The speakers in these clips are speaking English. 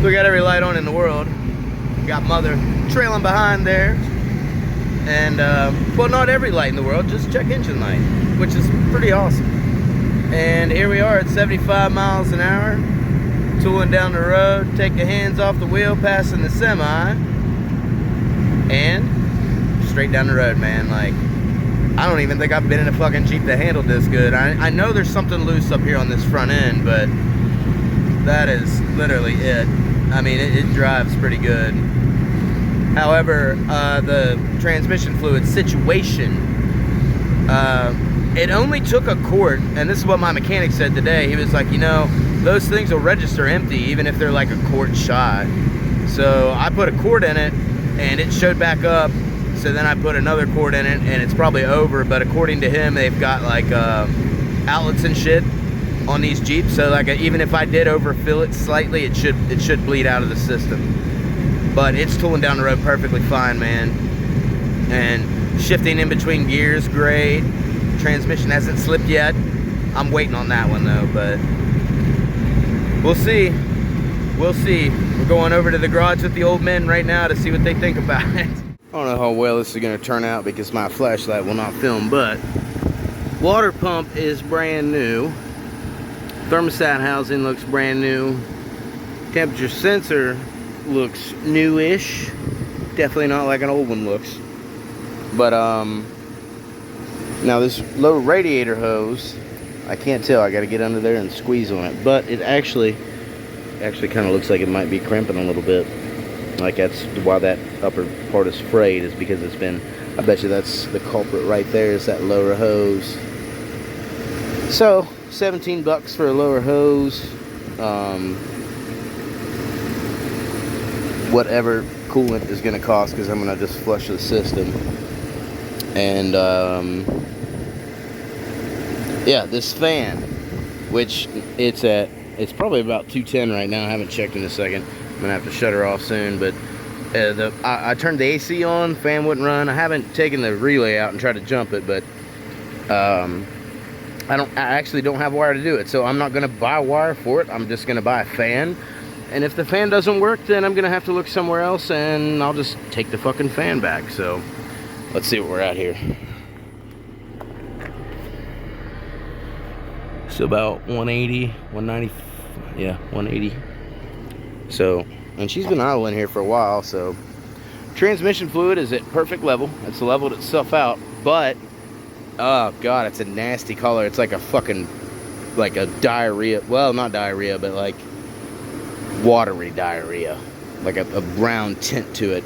We got every light on in the world. Got mother trailing behind there. And, well, not every light in the world, just check engine light, which is pretty awesome. And here we are at 75 miles an hour, tooling down the road, take the hands off the wheel, passing the semi, and straight down the road, man. Like, I don't even think I've been in a fucking Jeep that handled this good. I know there's something loose up here on this front end, but that is literally it. I mean, it drives pretty good. However, the transmission fluid situation, it only took a quart, and this is what my mechanic said today. He was like, you know, those things will register empty even if they're like a quart shot. So I put a quart in it and it showed back up. So then I put another quart in it and it's probably over, but according to him, they've got like outlets and shit on these Jeeps. So like even if I did overfill it slightly, it should bleed out of the system. But it's tooling down the road perfectly fine, man. And shifting in between gears, great. Transmission hasn't slipped yet. I'm waiting on that one though, but we'll see. We'll see. We're going over to the garage with the old men right now to see what they think about it. I don't know how well this is going to turn out because my flashlight will not film, but water pump is brand new. Thermostat housing looks brand new. Temperature sensor looks newish. Definitely not like an old one looks. But now this low radiator hose, I can't tell. I got to get under there and squeeze on it. But it actually kind of looks like it might be crimping a little bit. Like that's why that upper part is frayed, is because it's been, I bet you that's the culprit right there, is that lower hose. So 17 bucks for a lower hose. Whatever coolant is going to cost, because I'm going to just flush the system. And yeah, this fan, which it's probably about 210 right now. I haven't checked in a second. I'm gonna have to shut her off soon, but I turned the AC on, fan wouldn't run. I haven't taken the relay out and tried to jump it, but I actually don't have wire to do it, so I'm not gonna buy wire for it. I'm just gonna buy a fan, and if the fan doesn't work, then I'm gonna have to look somewhere else, and I'll just take the fucking fan back. So let's see what we're at here. So about 180, 190, yeah, 180. So, and she's been idling here for a while, so transmission fluid is at perfect level. It's leveled itself out, but oh god, it's a nasty color. It's like a fucking, like a diarrhea, well, not diarrhea, but like watery diarrhea, like a brown tint to it.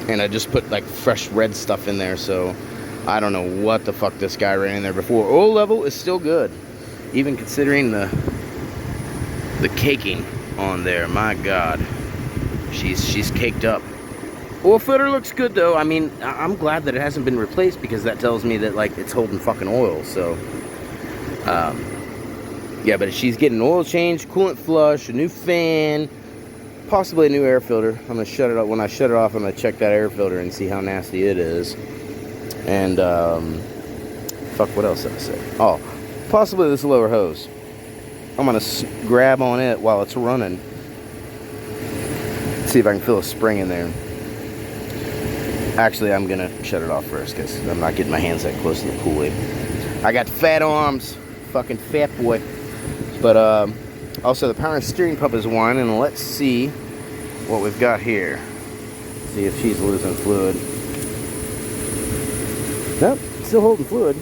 And I just put like fresh red stuff in there, so I don't know what the fuck this guy ran in there before. Oil level is still good, even considering the caking on there. My god, she's caked up. Oil filter looks good though. I mean, I'm glad that it hasn't been replaced, because that tells me that like it's holding fucking oil. So yeah, but she's getting oil change, coolant flush, a new fan, possibly a new air filter. I'm gonna shut it up. When I shut it off, I'm gonna check that air filter and see how nasty it is. And fuck, what else did I say? Oh, possibly this lower hose. I'm gonna grab on it while it's running. See if I can feel a spring in there. Actually, I'm gonna shut it off first, because I'm not getting my hands that close to the pulley. I got fat arms, fucking fat boy. But also the power steering pump is whining, and let's see what we've got here. See if she's losing fluid. Nope, still holding fluid.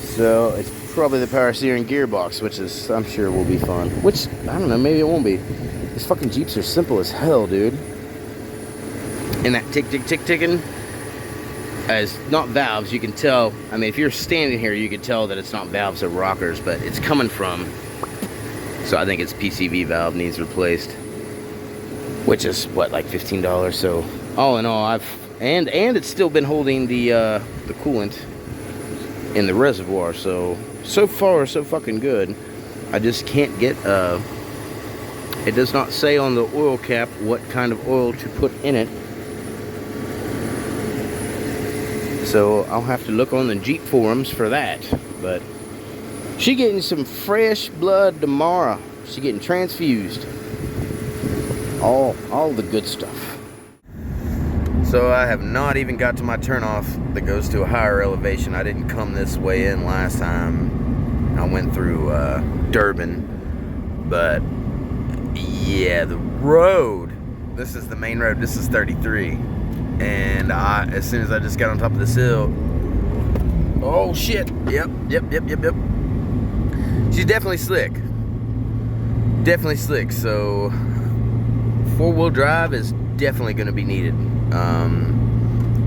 So it's probably the power steering gearbox, which is, I'm sure, will be fun. Which, I don't know, maybe it won't be. These fucking Jeeps are simple as hell, dude. And that tick, tick, tick, ticking is not valves. You can tell, I mean, if you're standing here, you can tell that it's not valves or rockers, but it's coming from. So I think it's PCV valve needs replaced, which is what, like $15. So all in all, and it's still been holding the coolant in the reservoir. So far so fucking good. I just can't get it does not say on the oil cap what kind of oil to put in it. So I'll have to look on the Jeep forums for that. But she getting some fresh blood tomorrow. She getting transfused. All the good stuff. So I have not even got to my turnoff that goes to a higher elevation. I didn't come this way in last time. I went through Durban. But yeah, the road, this is the main road. This is 33. And as soon as I just got on top of this hill, oh shit, yep. She's definitely slick. Definitely slick, so four-wheel drive is definitely going to be needed.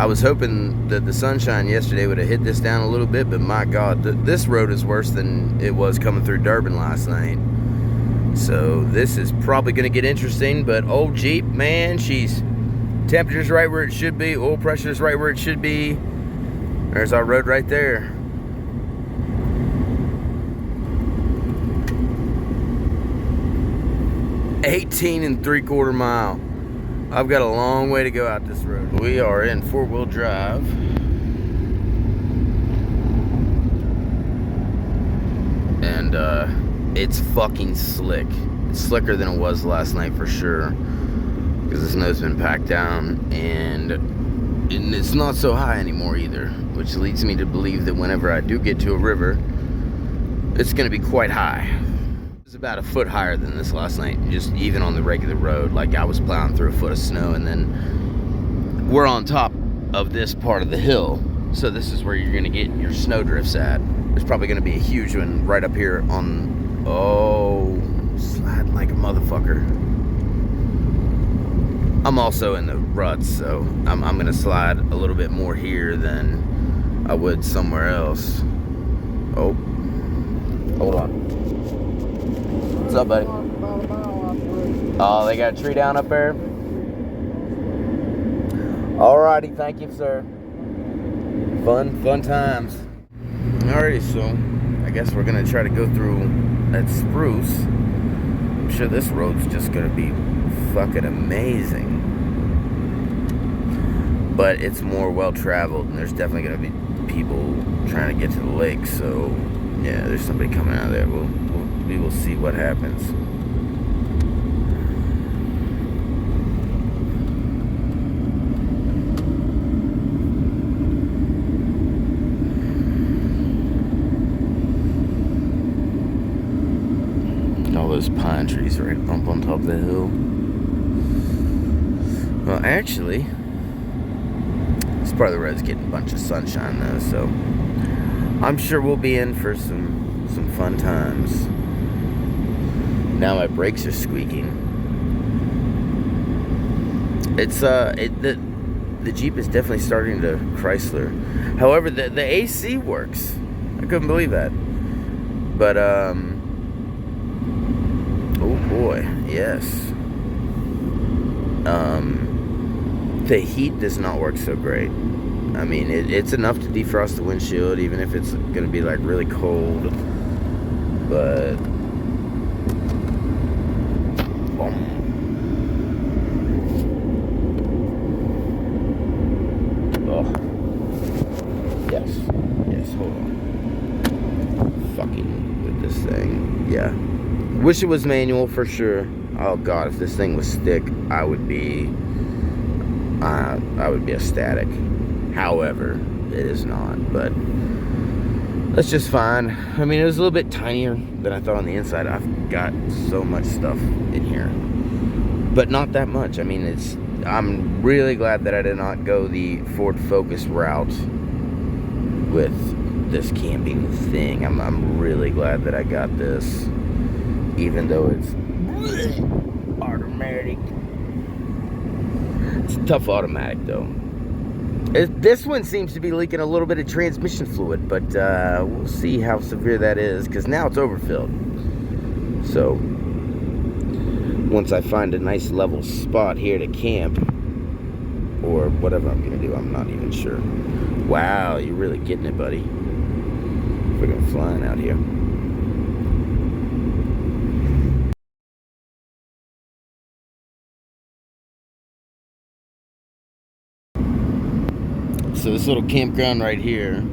I was hoping that the sunshine yesterday would have hit this down a little bit, but my God, this road is worse than it was coming through Durban last night. So this is probably going to get interesting, but old Jeep, man, temperature's right where it should be, oil pressure's right where it should be. There's our road right there. $18 3/4 mile. I've got a long way to go out this road. We are in four-wheel drive. And it's fucking slick. It's slicker than it was last night for sure. Because the snow's been packed down. And it's not so high anymore either. Which leads me to believe that whenever I do get to a river, it's going to be quite high. It was about a foot higher than this last night, just even on the regular road. Like I was plowing through a foot of snow, and then we're on top of this part of the hill, so this is where you're gonna get your snow drifts at. There's probably gonna be a huge one right up here on, oh, sliding like a motherfucker. I'm also in the ruts, so I'm gonna slide a little bit more here than I would somewhere else. Oh, hold on. What's up, buddy? Oh, they got a tree down up there? Alrighty, thank you, sir. Fun times. Alrighty, so I guess we're gonna try to go through that spruce. I'm sure this road's just gonna be fucking amazing. But it's more well-traveled, and there's definitely gonna be people trying to get to the lake, so yeah, there's somebody coming out of there. We will see what happens. All those pine trees right up on top of the hill. Well, actually, this part of the road's getting a bunch of sunshine though, so I'm sure we'll be in for some fun times. Now my brakes are squeaking. It's the Jeep is definitely starting to Chrysler. However, the AC works. I couldn't believe that. But oh boy, yes. The heat does not work so great. I mean, it's enough to defrost the windshield, even if it's gonna be like really cold. But yes, hold on. Fucking with this thing. Yeah. Wish it was manual for sure. Oh God, if this thing was stick, I would be ecstatic. However, it is not, but that's just fine. I mean, it was a little bit tinier than I thought on the inside. I've got so much stuff in here, but not that much. I mean, I'm really glad that I did not go the Ford Focus route with this camping thing. I'm really glad that I got this, even though it's automatic. It's a tough automatic though. This one seems to be leaking a little bit of transmission fluid, but we'll see how severe that is, because now it's overfilled. So once I find a nice level spot here to camp, or whatever I'm gonna do, I'm not even sure. Wow, you're really getting it, buddy. We're gonna flying out here. So this little campground right here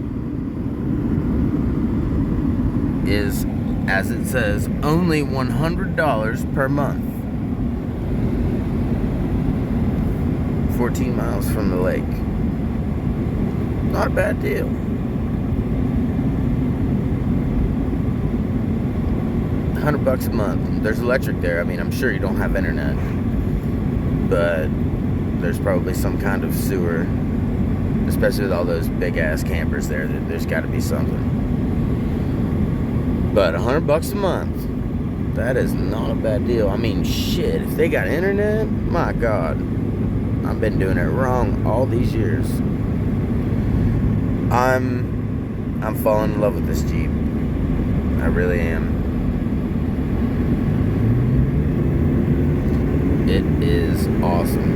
is, as it says, only $100 per month. 14 miles from the lake. Not a bad deal. $100 a month. There's electric there. I mean, I'm sure you don't have internet, but there's probably some kind of sewer, especially with all those big ass campers there. There's got to be something. But $100 a month, that is not a bad deal. I mean, shit, if they got internet, my God, I've been doing it wrong all these years. I'm falling in love with this Jeep. I really am. It is awesome.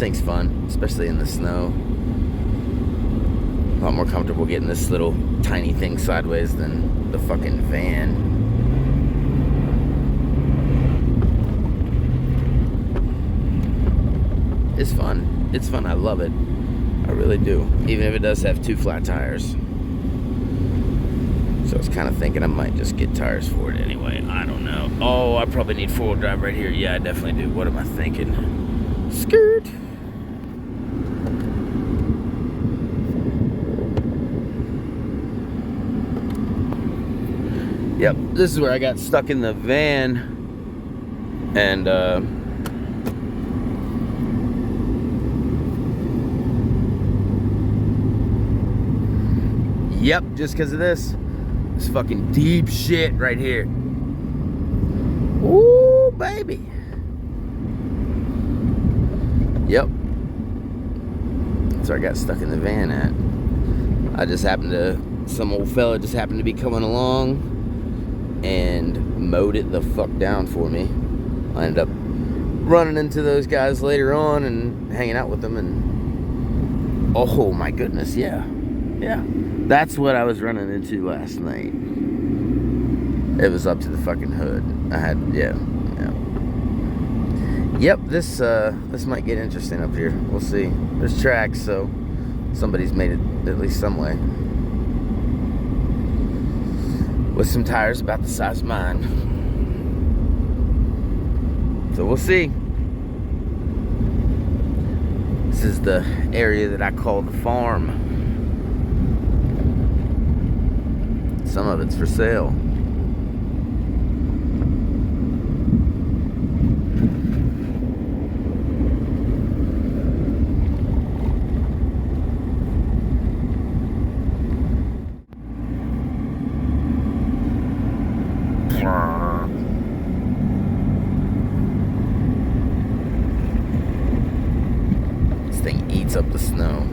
thing's fun, especially in the snow. A lot more comfortable getting this little tiny thing sideways than the fucking van. It's fun. It's fun. I love it. I really do. Even if it does have 2 flat tires. So I was kind of thinking I might just get tires for it anyway. I don't know. Oh, I probably need 4-wheel drive right here. Yeah, I definitely do. What am I thinking? Skirt. Yep, this is where I got stuck in the van. And, yep, just because of this. This fucking deep shit right here. Ooh, baby. Yep. That's where I got stuck in the van at. Some old fella just happened to be coming along and mowed it the fuck down for me. I ended up running into those guys later on and hanging out with them, and oh my goodness, yeah. That's what I was running into last night. It was up to the fucking hood. Yep, this might get interesting up here. We'll see. There's tracks, so somebody's made it at least some way. With some tires about the size of mine. So we'll see. This is the area that I call the farm. Some of it's for sale. This thing eats up the snow.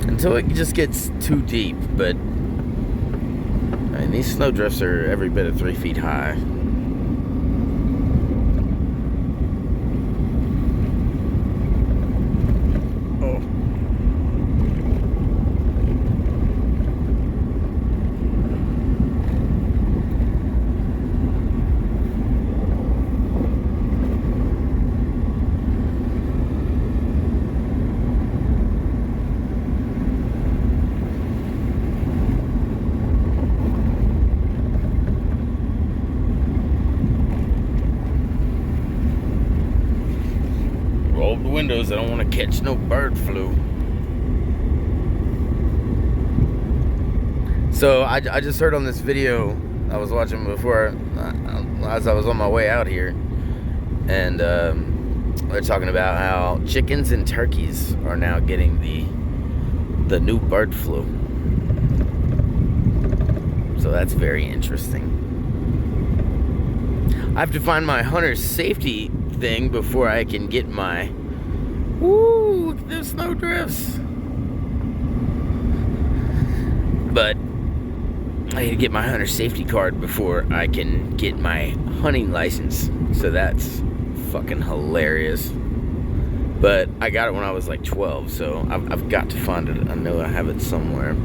Until it just gets too deep, but I mean, these snowdrifts are every bit of 3 feet high. Oh. Roll the windows, I don't want to catch no bird flu. So I just heard on this video I was watching before, as I was on my way out here, and they're talking about how chickens and turkeys are now getting the new bird flu. So that's very interesting. I have to find my hunter's safety thing before I can get my... Woo, look at those snow drifts. But I need to get my hunter's safety card before I can get my hunting license. So that's fucking hilarious. But I got it when I was like 12, so I've got to find it. I know I have it somewhere.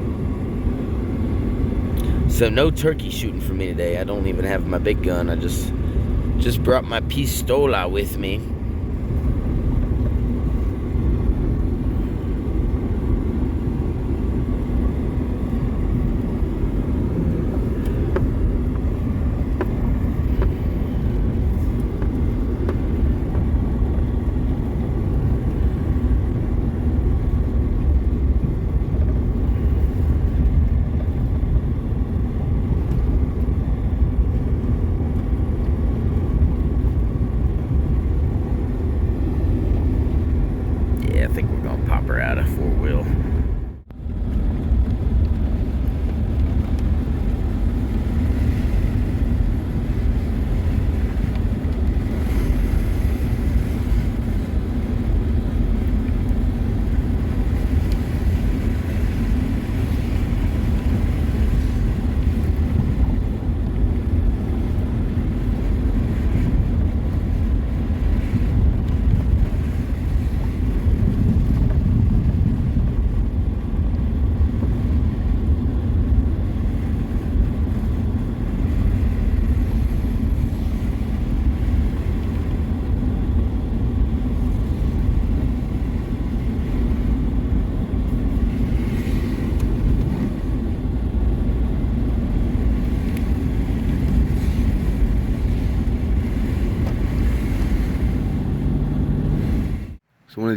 So no turkey shooting for me today. I don't even have my big gun. I just brought my pistola with me.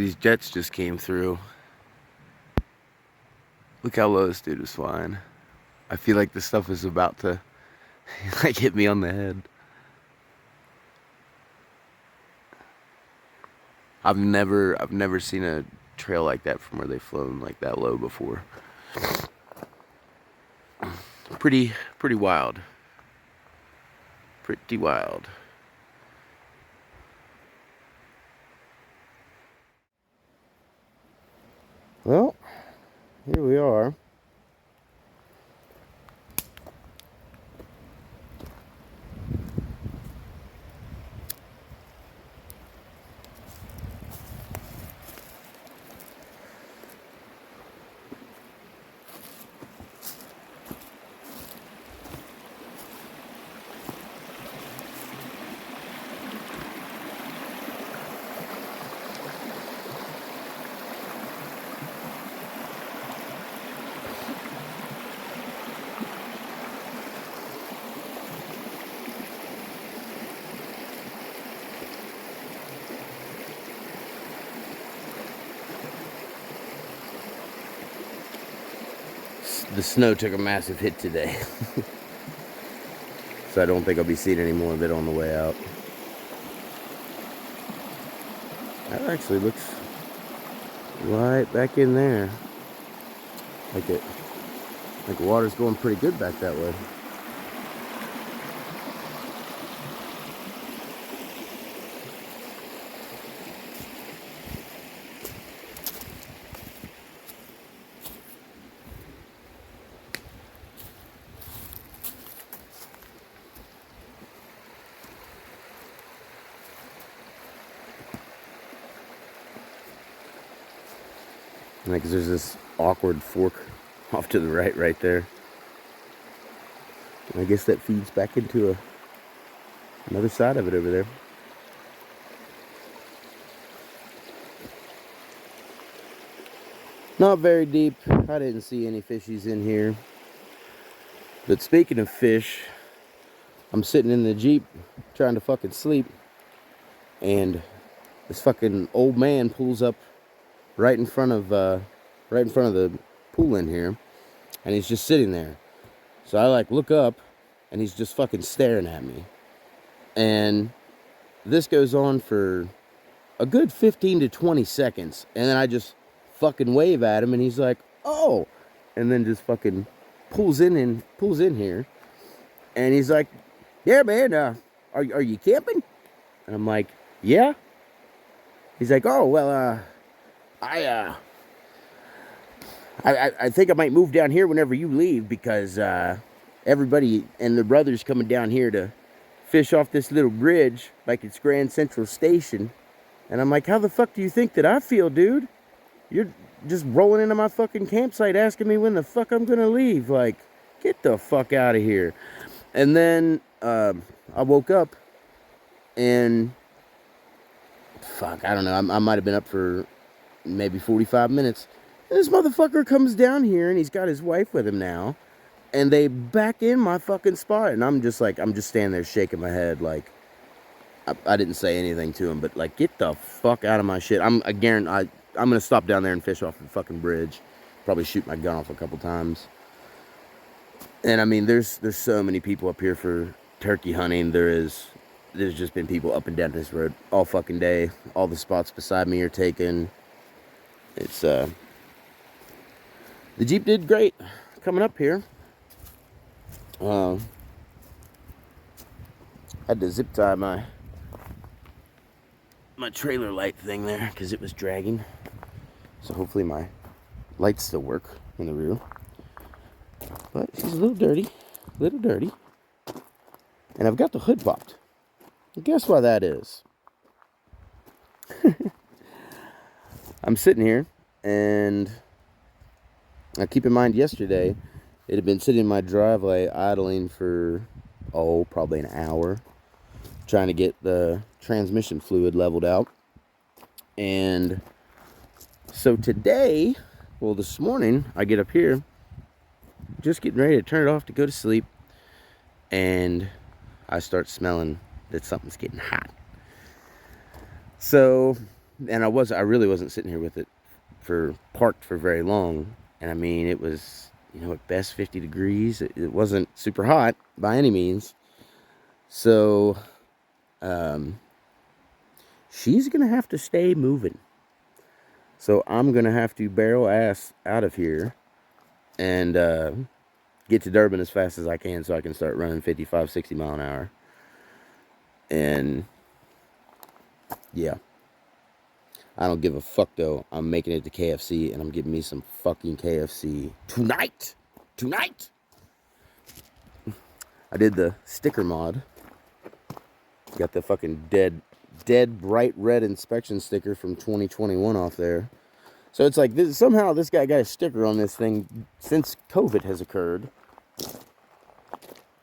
these jets just came through. Look how low this dude was flying. I feel like this stuff is about to like hit me on the head. I've never seen a trail like that from where they've flown like that low before. Pretty wild. Pretty wild. Well, here we are. The snow took a massive hit today. So I don't think I'll be seeing any more of it on the way out. That actually looks right back in there. Like the water's going pretty good back that way. Like, there's this awkward fork off to the right there. And I guess that feeds back into another side of it over there. Not very deep. I didn't see any fishies in here. But speaking of fish, I'm sitting in the Jeep trying to fucking sleep, and this fucking old man pulls up right in front of the pool in here, and he's just sitting there. So I like look up, and he's just fucking staring at me. And this goes on for a good 15 to 20 seconds, and then I just fucking wave at him, and he's like, "Oh," and then just fucking pulls in here, and he's like, "Yeah, man, are you camping?" And I'm like, "Yeah." He's like, "Oh, well, I think I might move down here whenever you leave, because everybody and their brother's coming down here to fish off this little bridge like it's Grand Central Station." And I'm like, "How the fuck do you think that I feel, dude? You're just rolling into my fucking campsite asking me when the fuck I'm gonna leave. Like, get the fuck out of here." And then I woke up, and fuck, I don't know, I might have been up for maybe 45 minutes. And this motherfucker comes down here, and he's got his wife with him now, and they back in my fucking spot, and I'm just standing there shaking my head. Like, I didn't say anything to him, but like, get the fuck out of my shit. I'm gonna stop down there and fish off the fucking bridge. Probably shoot my gun off a couple times. And I mean, there's so many people up here for turkey hunting. There's just been people up and down this road all fucking day. All the spots beside me are taken. It's the Jeep did great coming up here. Had to zip tie my trailer light thing there because it was dragging. So hopefully my lights still work in the rear. But she's a little dirty. And I've got the hood popped. And guess why that is? I'm sitting here, and now keep in mind, yesterday it had been sitting in my driveway idling for probably an hour, trying to get the transmission fluid leveled out. And so today, well, this morning, I get up here, just getting ready to turn it off to go to sleep, and I start smelling that something's getting hot. So And I really wasn't sitting here with it parked for very long. And I mean, it was, at best 50 degrees. It wasn't super hot by any means. So, she's going to have to stay moving. So I'm going to have to barrel ass out of here and get to Durban as fast as I can so I can start running 55, 60 mile an hour. And yeah, I don't give a fuck though. I'm making it to KFC and I'm getting me some fucking KFC tonight. I did the sticker mod. Got the fucking dead bright red inspection sticker from 2021 off there. So it's like somehow this guy got a sticker on this thing since COVID has occurred.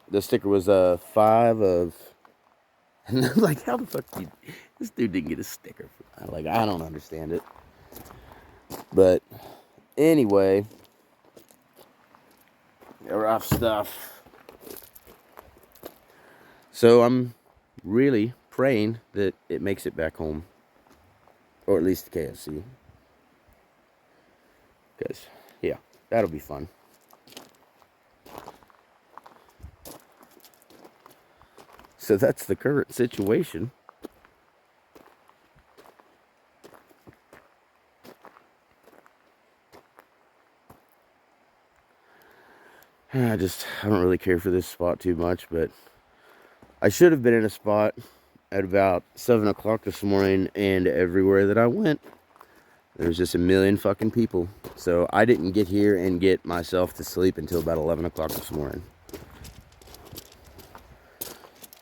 The sticker was 5 of, and I'm like, how the fuck this dude didn't get a sticker? Like, I don't understand it. But anyway, rough stuff. So I'm really praying that it makes it back home, or at least the KFC. Because, yeah, that'll be fun. So that's the current situation. I don't really care for this spot too much, but I should have been in a spot at about 7 o'clock this morning, and everywhere that I went, there was just a million fucking people. So I didn't get here and get myself to sleep until about 11 o'clock this morning.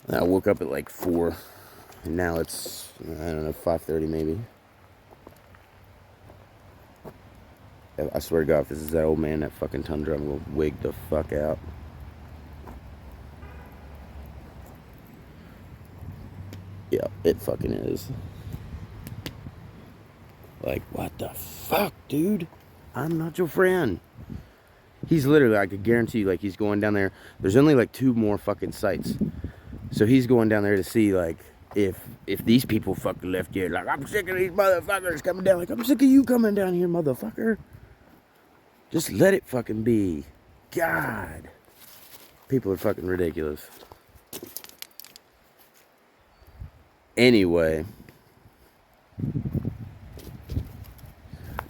I woke up at like 4, and now it's, I don't know, 5:30 maybe. I swear to God, if this is that old man, that fucking Tundra, I'm gonna wig the fuck out. Yeah, it fucking is. Like, what the fuck, dude? I'm not your friend. He's literally, I could guarantee, like, he's going down there. There's only, like, 2 more fucking sites. So he's going down there to see, like, if these people fucking left here. Like, I'm sick of these motherfuckers coming down. Like, I'm sick of you coming down here, motherfucker. Just let it fucking be. God. People are fucking ridiculous. Anyway.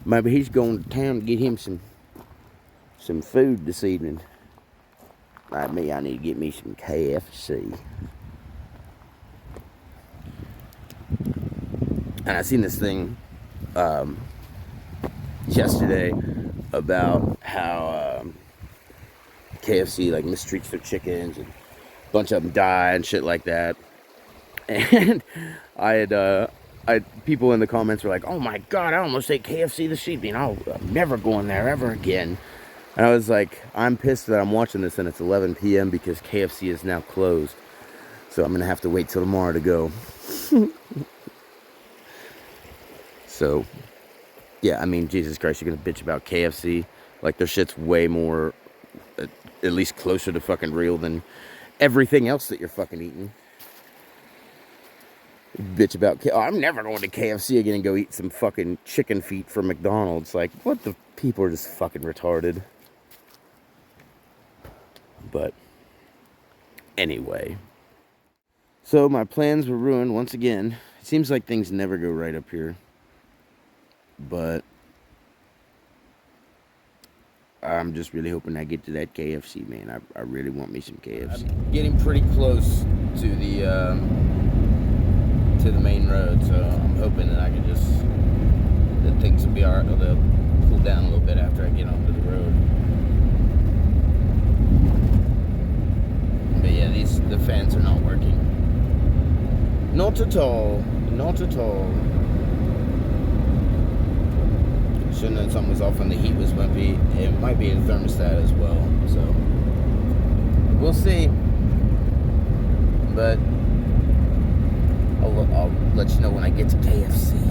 Maybe he's going to town to get him some food this evening. Like me, I need to get me some KFC. And I seen this thing yesterday about how KFC like mistreats their chickens and a bunch of them die and shit like that. And I had people in the comments were like, "Oh my God, I almost ate KFC this evening. I'm never going there ever again." And I was like, I'm pissed that I'm watching this and it's 11 p.m. because KFC is now closed. So I'm going to have to wait till tomorrow to go. So, yeah, I mean, Jesus Christ, you're going to bitch about KFC? Like, their shit's way more, at least closer to fucking real than everything else that you're fucking eating. Bitch about, I'm never going to KFC again and go eat some fucking chicken feet from McDonald's. Like, what the, people are just fucking retarded. But, anyway. So, my plans were ruined once again. It seems like things never go right up here. But, I'm just really hoping I get to that KFC, man. I really want me some KFC. I'm getting pretty close to the main road, so I'm hoping that I can that things will be alright. They'll cool down a little bit after I get onto the road. But yeah, the fans are not working. Not at all. Not at all. Should have known something was off when the heat was wimpy. It might be a thermostat as well, so we'll see. But I'll let you know when I get to KFC.